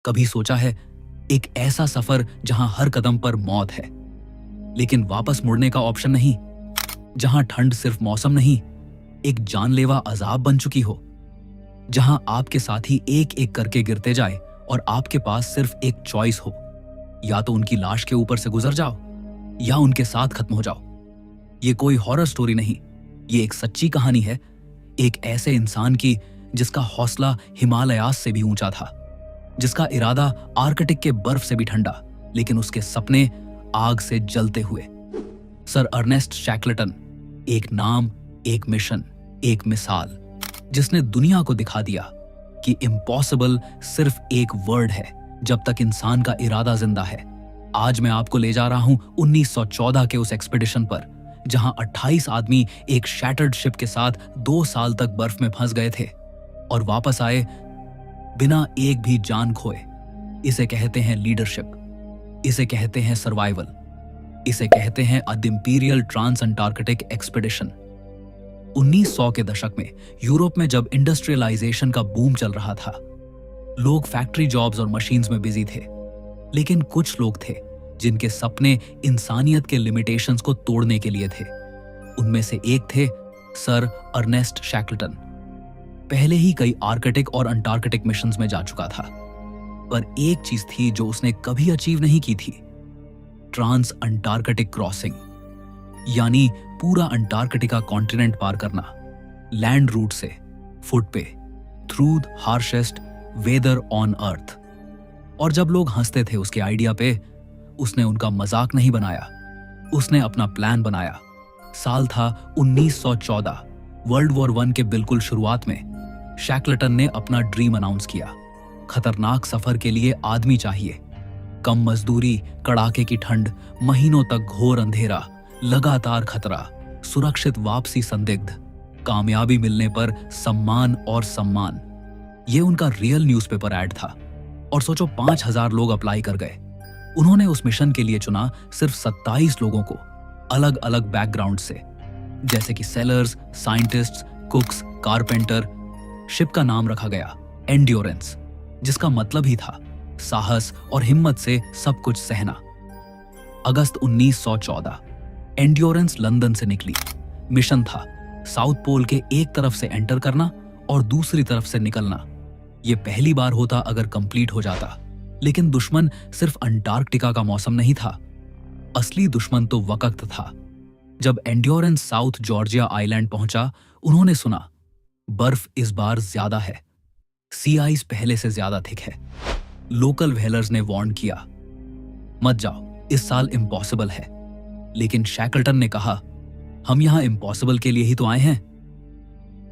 कभी सोचा है एक ऐसा सफर जहां हर कदम पर मौत है, लेकिन वापस मुड़ने का ऑप्शन नहीं, जहां ठंड सिर्फ मौसम नहीं, एक जानलेवा अजाब बन चुकी हो, जहां आपके साथी एक एक करके गिरते जाए और आपके पास सिर्फ एक चॉइस हो, या तो उनकी लाश के ऊपर से गुजर जाओ या उनके साथ खत्म हो जाओ। ये कोई हॉरर स्टोरी नहीं, ये एक सच्ची कहानी है, एक ऐसे इंसान की जिसका हौसला हिमालयास से भी ऊंचा था, जिसका इरादा आर्कटिक के बर्फ से भी ठंडा, लेकिन उसके सपने आग से जलते हुए। सर अर्नेस्ट शैकलटन, एक नाम, एक मिशन, एक मिसाल, जिसने दुनिया को दिखा दिया कि इम्पॉसिबल सिर्फ एक वर्ड है जब तक इंसान का इरादा जिंदा है। आज मैं आपको ले जा रहा हूं 1914 के उस एक्सपीडिशन पर, जहां 28 आदमी एक शैटर्ड शिप के साथ 2 साल तक बर्फ में फंस गए थे और वापस आए बिना एक भी जान खोए। इसे कहते हैं लीडरशिप, इसे कहते हैं सर्वाइवल, इसे कहते हैं the imperial trans Antarctic expedition. 1900 के दशक में यूरोप में जब इंडस्ट्रियलाइजेशन का बूम चल रहा था, लोग फैक्ट्री जॉब्स और मशीन्स में बिजी थे, लेकिन कुछ लोग थे जिनके सपने इंसानियत के लिमिटेशंस को तोड़ने के लिए थे। उनमें से एक थे सर अर्नेस्ट शैकलटन। पहले ही कई आर्कटिक और अंटार्कटिक मिशंस में जा चुका था, पर एक चीज थी जो उसने कभी अचीव नहीं की थी, ट्रांस अंटार्कटिक क्रॉसिंग, यानी पूरा अंटार्कटिका कॉन्टिनेंट पार करना, लैंड रूट से, फुट पे, through the harshest weather on earth. और जब लोग हंसते थे उसके आइडिया पे, उसने उनका मजाक नहीं बनाया, उसने अपना प्लान बनाया। साल था 1914, वर्ल्ड वॉर 1 के बिल्कुल शुरुआत में। शैकलटन ने अपना ड्रीम अनाउंस किया। खतरनाक सफर के लिए आदमी चाहिए, कम मजदूरी, कड़ाके की ठंड, महीनों तक घोर अंधेरा, लगातार खतरा, सुरक्षित वापसी संदिग्ध, कामयाबी मिलने पर सम्मान और सम्मान। यह उनका रियल न्यूज़पेपर ऐड था। और सोचो 5000 लोग अप्लाई कर गए। उन्होंने उस मिशन के लिए चुना सिर्फ 27 लोगों को, अलग अलग बैकग्राउंड से, जैसे कि सेलर्स, साइंटिस्ट्स, कुक्स, कारपेंटर। शिप का नाम रखा गया एंड्योरेंस, जिसका मतलब ही था साहस और हिम्मत से सब कुछ सहना। अगस्त 1914 एंड्योरेंस लंदन से निकली। मिशन था साउथ पोल के एक तरफ से एंटर करना और दूसरी तरफ से निकलना। यह पहली बार होता अगर कंप्लीट हो जाता, लेकिन दुश्मन सिर्फ अंटार्कटिका का मौसम नहीं था, असली दुश्मन तो वक्त था। जब एंड्योरेंस साउथ जॉर्जिया आइलैंड पहुंचा, उन्होंने सुना बर्फ इस बार ज्यादा है, सी आइस पहले से ज्यादा थिक है। लोकल व्हेलर्स ने वार्न किया, मत जाओ, इस साल इम्पॉसिबल है। लेकिन शैकलटन ने कहा, हम यहां इम्पॉसिबल के लिए ही तो आए हैं।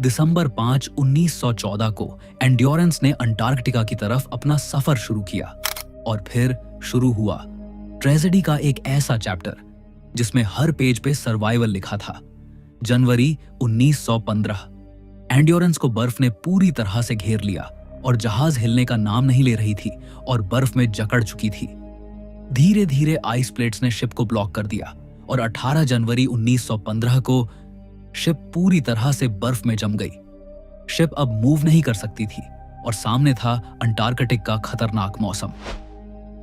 दिसंबर 5, 1914 को एंड्योरेंस ने अंटार्कटिका की तरफ अपना सफर शुरू किया। और फिर शुरू हुआ ट्रेजेडी का एक ऐसा चैप्टर जिसमें हर पेज पे सर्वाइवल लिखा था। जनवरी 1915 एंड्योरेंस को बर्फ ने पूरी तरह से घेर लिया और जहाज हिलने का नाम नहीं ले रही थी और बर्फ में जकड़ चुकी थी। धीरे धीरे आइस प्लेट्स ने शिप को ब्लॉक कर दिया और 18 जनवरी 1915 को शिप पूरी तरह से बर्फ में जम गई। शिप अब मूव नहीं कर सकती थी और सामने था अंटार्कटिक का खतरनाक मौसम।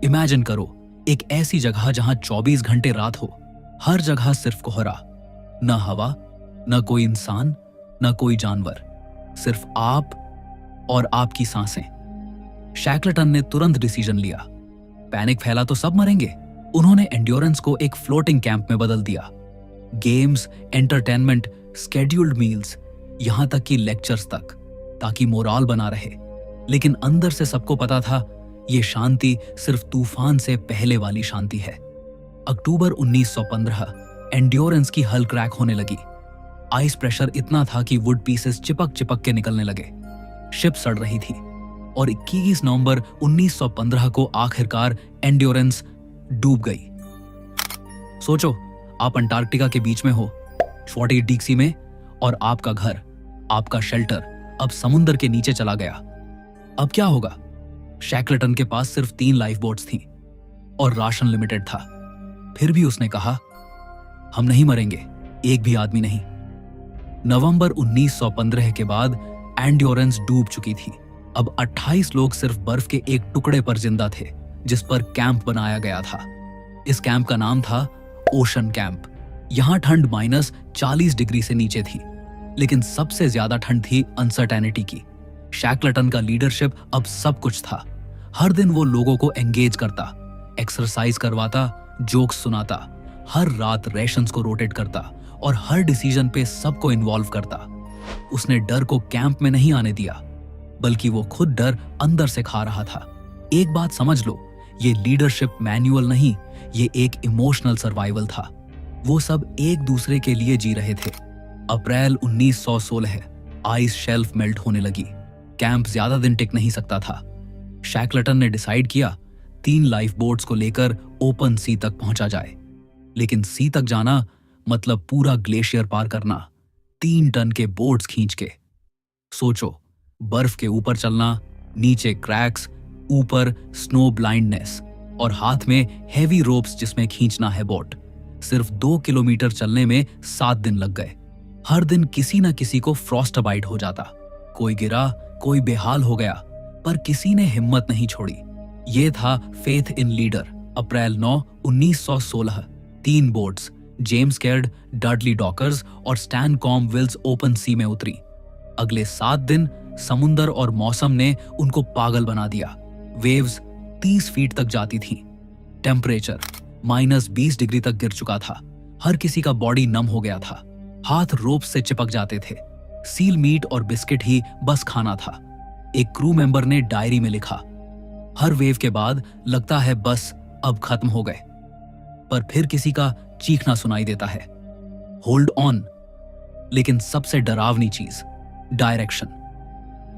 इमेजिन करो, एक ऐसी जगह जहां 24 घंटे रात हो, हर जगह सिर्फ कोहरा, न हवा, न कोई इंसान, न कोई जानवर, सिर्फ आप और आपकी सांसें। शैकलटन ने तुरंत डिसीजन लिया। पैनिक फैला तो सब मरेंगे। उन्होंने एंड्योरेंस को एक फ्लोटिंग कैंप में बदल दिया। गेम्स, एंटरटेनमेंट, स्केड्यूल्ड मील्स, यहां तक कि लेक्चर्स तक, ताकि मोराल बना रहे। लेकिन अंदर से सबको पता था यह शांति सिर्फ तूफान से पहले वाली शांति है। अक्टूबर 1915 एंड्योरेंस की हल क्रैक होने लगी। आइस प्रेशर इतना था कि वुड पीसेस चिपक चिपक के निकलने लगे। शिप सड़ रही थी और 21 नवंबर 1915 को आखिरकार एंड्योरेंस डूब गई। सोचो, आप अंटार्कटिका के बीच में हो, छोटी डीक्सी में, और आपका घर, आपका शेल्टर अब समुद्र के नीचे चला गया। अब क्या होगा? शैकलटन के पास सिर्फ 3 लाइफ बोट्स थीं और राशन लिमिटेड था। फिर भी उसने कहा, हम नहीं मरेंगे, एक भी आदमी नहीं। नवंबर 1915 के बाद एंड्योरेंस डूब चुकी थी। अब 28 लोग सिर्फ बर्फ के एक टुकड़े पर जिंदा थे जिस पर कैंप बनाया गया था। इस कैंप का नाम था ओशन कैंप। यहां ठंड -40 डिग्री से नीचे थी, लेकिन सबसे ज्यादा ठंड थी अनसर्टेनिटी की। शैकलटन का लीडरशिप अब सब कुछ था। हर दिन वो लोगों को एंगेज करता, एक्सरसाइज करवाता, जोक्स सुनाता, हर रात रेशंस को रोटेट करता और हर डिसीजन पे सबको इन्वॉल्व करता। उसने डर को कैंप में नहीं आने दिया, बल्कि वो खुद डर अंदर से खा रहा था। एक बात समझ लो, ये लीडरशिप मैनुअल नहीं, ये एक इमोशनल सर्वाइवल था। वो सब एक दूसरे के लिए जी रहे थे। अप्रैल 1916 है। आइस शेल्फ मेल्ट होने लगी। कैंप ज्यादा दिन टिक नहीं सकता था। शैकलटन ने डिसाइड किया 3 लाइफ बोट्स को लेकर ओपन सी तक पहुंचा जाए। लेकिन सी तक जाना मतलब पूरा ग्लेशियर पार करना, 3 टन के बोट्स खींच के। सोचो, बर्फ के ऊपर चलना, नीचे क्रैक्स, ऊपर स्नो ब्लाइंडनेस और हाथ में हेवी रोप्स जिसमें खींचना है बोट। सिर्फ 2 किलोमीटर चलने में 7 दिन लग गए। हर दिन किसी न किसी को फ्रॉस्ट बाइट हो जाता। कोई गिरा, कोई बेहाल हो गया, पर किसी ने हिम्मत नहीं छोड़ी। ये था faith in leader. April 9, 1916 3 boats James Caird, Dudley dockers और स्टैन कॉम विल्स ओपन सी में उतरी। अगले 7 दिन समुंदर और मौसम ने उनको पागल बना दिया। वेव्स 30 फीट तक जाती थीं। टेम्परेचर -20 डिग्री तक गिर चुका था। हर किसी का बॉडी नम हो गया था। हाथ रोप से चिपक जाते थे। सील मीट और बिस्किट ही बस खाना था। एक क्रू मेंबर ने डायरी में लिखा, हर वेव के बाद लगता है बस अब खत्म हो गए, पर फिर किसी का चीखना सुनाई देता है, होल्ड ऑन। लेकिन सबसे डरावनी चीज, डायरेक्शन।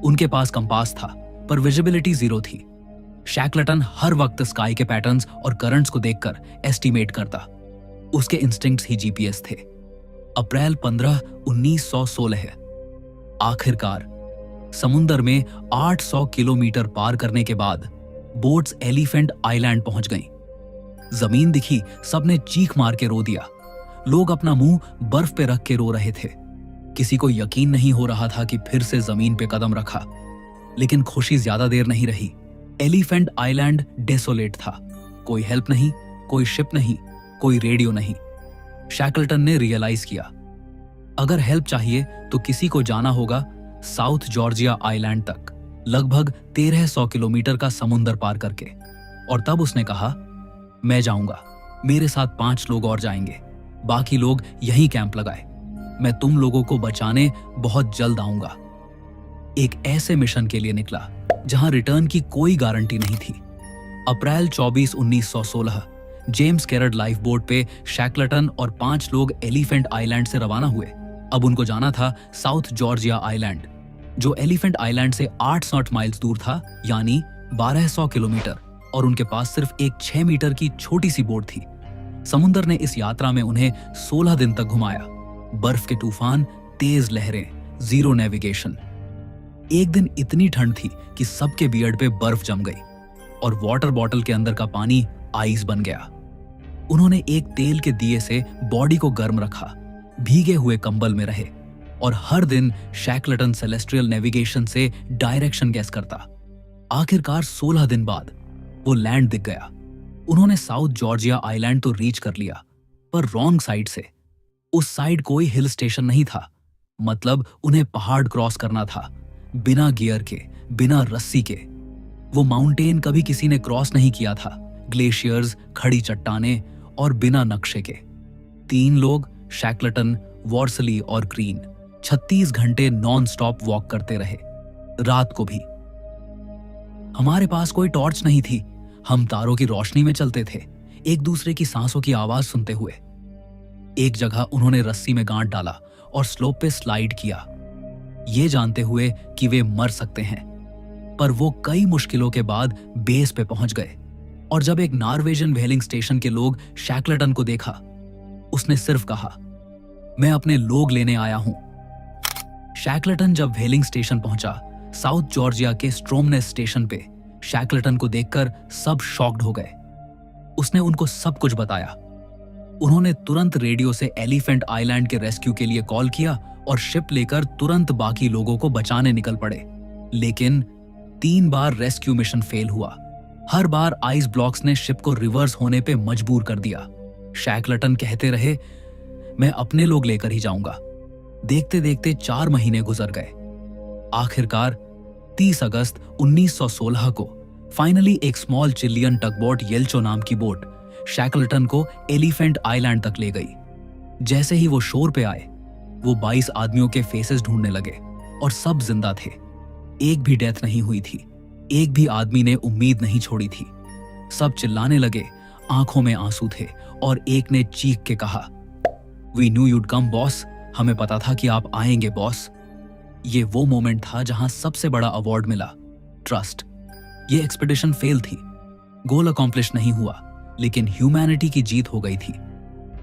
उनके पास कंपास था, पर विजिबिलिटी 0 थी। शैकलटन हर वक्त स्काई के पैटर्न्स और करंट्स को देखकर एस्टिमेट करता। उसके इंस्टिंक्ट्स ही जीपीएस थे। अप्रैल 15, 1916 है। आखिरकार समुंदर में 800 किलोमीटर पार करने के बाद बोट्स एलिफेंट आइलैंड पहुंच गईं। जमीन दिखी, सबने चीख मार के रो दिया। लोग अपना मुंह बर्फ पे रख के रो रहे थे। किसी को यकीन नहीं हो रहा था कि फिर से जमीन पे कदम रखा। लेकिन खुशी ज्यादा देर नहीं रही। एलिफेंट आइलैंड डेसोलेट था। कोई हेल्प नहीं, कोई शिप नहीं, कोई रेडियो नहीं। शैकलटन ने रियलाइज किया, अगर हेल्प चाहिए तो किसी को जाना होगा साउथ जॉर्जिया आइलैंड तक, लगभग 1300 किलोमीटर का समुंदर पार करके। और तब उसने कहा, मैं जाऊंगा, मेरे साथ 5 लोग और जाएंगे, बाकी लोग यहीं कैंप लगाए। मैं तुम लोगों को बचाने बहुत जल्द आऊंगा। एक ऐसे मिशन के लिए निकला जहां रिटर्न की कोई गारंटी नहीं थी। अप्रैल 24, 1916 जेम्स कैरड लाइफ बोट पे शैकलटन और 5 लोग एलिफेंट आइलैंड से रवाना हुए। अब उनको जाना था साउथ जॉर्जिया आइलैंड, जो एलिफेंट आइलैंड से 860 माइल्स दूर था, यानी 1200 किलोमीटर। और उनके पास सिर्फ एक 6 मीटर की छोटी सी बोट थी। समुंदर ने इस यात्रा में उन्हें 16 दिन तक घुमाया। बर्फ के तूफान, तेज लहरें, 0 नेविगेशन। एक दिन इतनी ठंड थी कि सबके बियर्ड पे बर्फ जम गई और वाटर बॉटल के अंदर का पानी आइस बन गया। उन्होंने एक तेल के दिए से बॉडी को गर्म रखा, भीगे हुए कंबल में रहे और हर दिन शैकलटन सेलेस्ट्रियल नेविगेशन से डायरेक्शन गैस करता। आखिरकार 16 दिन बाद वो लैंड दिख गया। उन्होंने साउथ जॉर्जिया आइलैंड तो रीच कर लिया, पर रॉन्ग साइड से। उस साइड कोई हिल स्टेशन नहीं था, मतलब उन्हें पहाड़ क्रॉस करना था, बिना गियर के, बिना रस्सी के। वो माउंटेन कभी किसी ने क्रॉस नहीं किया था। ग्लेशियर्स, खड़ी चट्टानें और बिना नक्शे के। 3 लोग, शैकलटन, वॉर्सली और ग्रीन, 36 घंटे नॉन स्टॉप वॉक करते रहे, रात को भी। हमारे पास कोई टॉर्च नहीं थी। हम तारों की रोशनी में चलते थे, एक दूसरे की सांसों की आवाज सुनते हुए। एक जगह उन्होंने रस्सी में गांठ डाला और स्लोप पे स्लाइड किया, ये जानते हुए कि वे मर सकते हैं। पर वो कई मुश्किलों के बाद बेस पे पहुंच गए। और जब एक नॉर्वेजियन व्हेलिंग स्टेशन के लोग शैकलटन को देखा, उसने सिर्फ कहा, मैं अपने लोग लेने आया हूं। शैकलटन जब व्हेलिंग स्टेशन पहुंचा, साउथ जॉर्जिया के स्ट्रोमनेस स्टेशन पे, शैकलटन को देखकर सब शॉक्ड हो गए। उसने उनको सब कुछ बताया। उन्होंने तुरंत रेडियो से एलिफेंट आइलैंड के रेस्क्यू के लिए कॉल किया और शिप लेकर तुरंत बाकी लोगों को बचाने निकल पड़े। लेकिन 3 बार रेस्क्यू मिशन फेल हुआ। हर बार आइस ब्लॉक्स ने शिप को रिवर्स होने पे मजबूर कर दिया। शैकलटन कहते रहे, मैं अपने लोग लेकर ही जाऊंगा। देखते देखते 4 महीने गुजर गए। आखिरकार 30 अगस्त 1916 को फाइनली एक स्मॉल चिलियन टगबोट येल्चो नाम की बोट शैकलटन को एलिफेंट आइलैंड तक ले गई। जैसे ही वो शोर पे आए, वो 22 आदमियों के फेसेस ढूंढने लगे और सब जिंदा थे। एक भी डेथ नहीं हुई थी। एक भी आदमी ने उम्मीद नहीं छोड़ी थी। सब चिल्लाने लगे, आंखों में आंसू थे और एक ने चीख के कहा, we knew you'd come boss. हमें पता था कि आप आएंगे बॉस। ये वो मोमेंट था जहां सबसे बड़ा अवार्ड मिला, ट्रस्ट। ये एक्सपेडिशन फेल थी, गोल अकॉम्प्लिश नहीं हुआ, लेकिन ह्यूमैनिटी की जीत हो गई थी।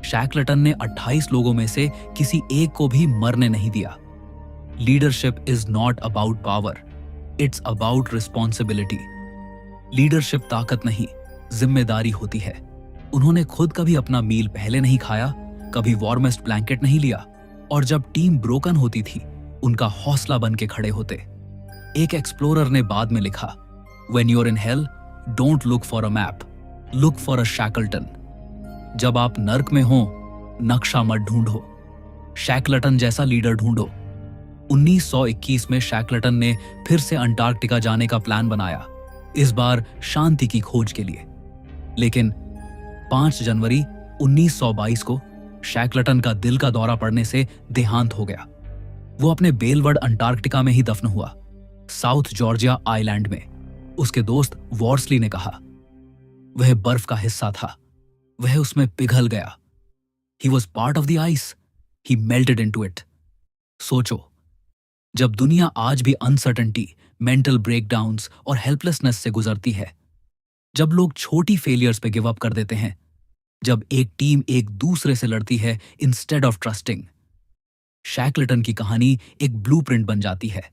शैकलटन ने 28 लोगों में से किसी एक को भी मरने नहीं दिया। Leadership is not about power, it's about responsibility. Leadership ताकत नहीं, जिम्मेदारी होती है। उन्होंने खुद कभी अपना मील पहले नहीं खाया, कभी वार्मेस्ट ब्लैंकेट नहीं लिया, और जब टीम ब्रोकन होती थी, उनका हौसला बन के खड़े होते। एक एक्सप्लोरर ने बाद में लिखा, When you're in hell, don't look for a map, look for a Shackleton. जब आप नर्क में हो, नक्शा मत ढूंढो, शैकलटन जैसा लीडर ढूंढो। 1921 में शैकलटन ने फिर से अंटार्कटिका जाने का प्लान बनाया, इस बार शांति की खोज के लिए। लेकिन 5 जनवरी 1922 को शैकलटन का दिल का दौरा पड़ने से देहांत हो गया। वो अपने बेलवर्ड अंटार्कटिका में ही दफन हुआ, साउथ जॉर्जिया आइलैंड में। उसके दोस्त वॉर्सली ने कहा, वह बर्फ का हिस्सा था, वह उसमें पिघल गया। He was part of the ice, he melted into it. सोचो, जब दुनिया आज भी अनसर्टेनिटी, मेंटल ब्रेकडाउन्स और हेल्पलेसनेस से गुजरती है, जब लोग छोटी फेलियर्स पे गिव अप कर देते हैं, जब एक टीम एक दूसरे से लड़ती है इंस्टेड ऑफ ट्रस्टिंग, शैकलटन की कहानी एक ब्लूप्रिंट बन जाती है।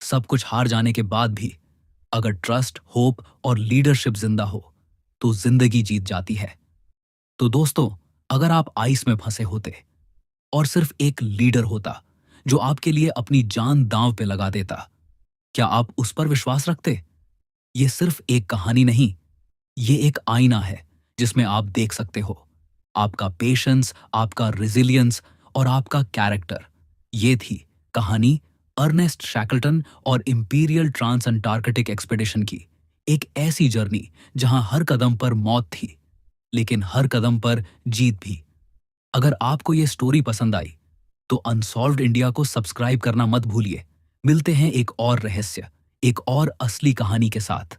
सब कुछ हार जाने के बाद भी अगर ट्रस्ट, होप और लीडरशिप जिंदा हो तो जिंदगी जीत जाती है। तो दोस्तों, अगर आप आइस में फंसे होते और सिर्फ एक लीडर होता जो आपके लिए अपनी जान दांव पे लगा देता, क्या आप उस पर विश्वास रखते? ये सिर्फ एक कहानी नहीं, ये एक आईना है जिसमें आप देख सकते हो आपका पेशेंस, आपका रेजिलियंस और आपका कैरेक्टर। ये थी कहानी अर्नेस्ट शैकलटन और इंपीरियल ट्रांस अंटार्कटिक एक्सपेडिशन की। एक ऐसी जर्नी जहां हर कदम पर मौत थी, लेकिन हर कदम पर जीत भी। अगर आपको ये स्टोरी पसंद आई तो अनसॉल्व्ड इंडिया को सब्सक्राइब करना मत भूलिए। मिलते हैं एक और रहस्य, एक और असली कहानी के साथ।